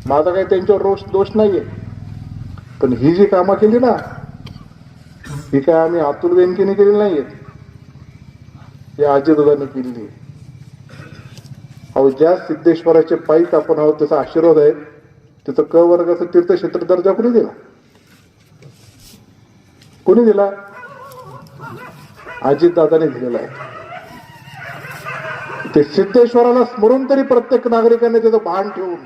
माझा काही त्यांच्यावर दोष नाहीये, पण ही जी कामं केली ना, ही काय आम्ही अतुल बेनकेने केलेली नाहीयेत, ही अजितदादांनी केलेली आहे. अहो, ज्या सिद्धेश्वराचे पायीक आपण आहोत त्याचा आशीर्वाद आहे, त्याचं क वर्गाचं तीर्थक्षेत्र दर्जा कोणी दिला? कोणी दिला? अजितदादाने दिलेला आहे. ते सिद्धेश्वराला स्मरून तरी प्रत्येक नागरिकाने त्याचं भान ठेवून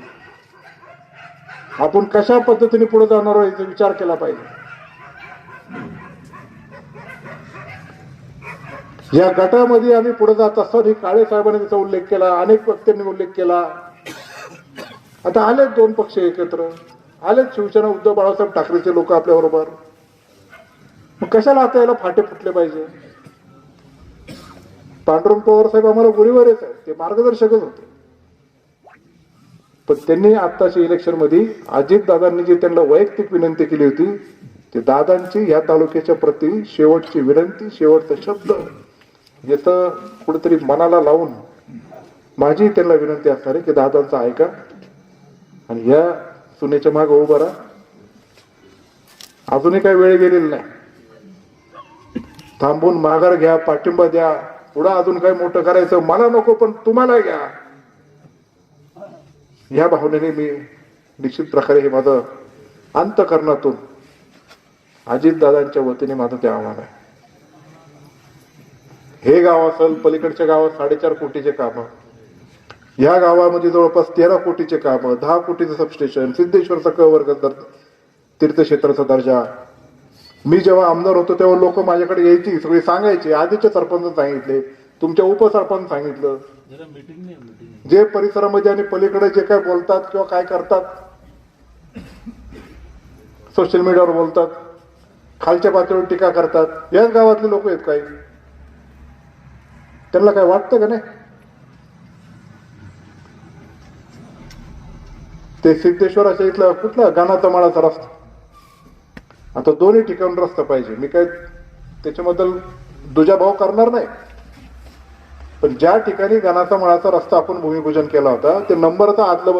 आपण कशा पद्धतीने पुढे जाणार आहे याचा विचार केला पाहिजे. या गटामध्ये आम्ही पुढे जात असताना काळे साहेबांनी त्याचा उल्लेख केला, अनेक वक्त्यांनी उल्लेख केला. आता आलेत दोन पक्ष एकत्र, आलेत शिवसेना उद्धव बाळासाहेब ठाकरेचे लोक आपल्या बरोबर. मग कशाला आता याला फाटे फुटले पाहिजे? पांडुरंग पवार साहेब आम्हाला गुरुवारच आहेत, ते मार्गदर्शकच होते. पण त्यांनी आत्ताच्या इलेक्शन मध्ये अजितदादांनी जी त्यांना वैयक्तिक विनंती केली होती, ते दादांची या तालुक्याच्या प्रती शेवटची विनंती, शेवटचा शब्द, याचं कुठेतरी मनाला लावून माझी त्यांना विनंती असणार आहे की दादांचा ऐका आणि या सुनेच्या मागे उभं राहा. अजूनही काही वेळ गेलेला नाही, थांबून माघार घ्या, पाठिंबा द्या. पुढं अजून काय मोठं करायचं मला नको, पण तुम्हाला घ्या, या भावनेने मी निश्चित प्रकारे हे माझं अंतःकरणातून अजितदादांच्या वतीने माझं ते आव्हान आहे. हे गाव असेल, पलीकडच्या गावात 4.5 कोटीचे कामं, या गावामध्ये जवळपास 13 कोटीचे कामं, 10 कोटीचं सबस्टेशन, सिद्धेश्वरचा क वर्ग तीर्थक्षेत्राचा दर्जा. मी जेव्हा आमदार होतो तेव्हा लोक माझ्याकडे यायची, सगळी सांगायची. आधीचे सरपंच सांगितले, तुमच्या उपसरपंच सांगितलं, जे परिसरामध्ये आणि पलीकडे जे काय बोलतात किंवा काय करतात, सोशल मीडियावर बोलतात, खालच्या पातळीवर टीका करतात, याच गावातले लोक आहेत. काही त्यांना काय वाटतं का नाही? ते सिद्धेश्वराच्या इथला कुठला गाणाचा माळाचा रस्ता, आता दोन्ही ठिकाणी रस्ता पाहिजे. मी काय त्याच्याबद्दल दुजाभाव करणार नाही, पण ज्या ठिकाणी गाणाचा माळाचा रस्ता आपण भूमिपूजन केला होता, ते नंबरचा आदला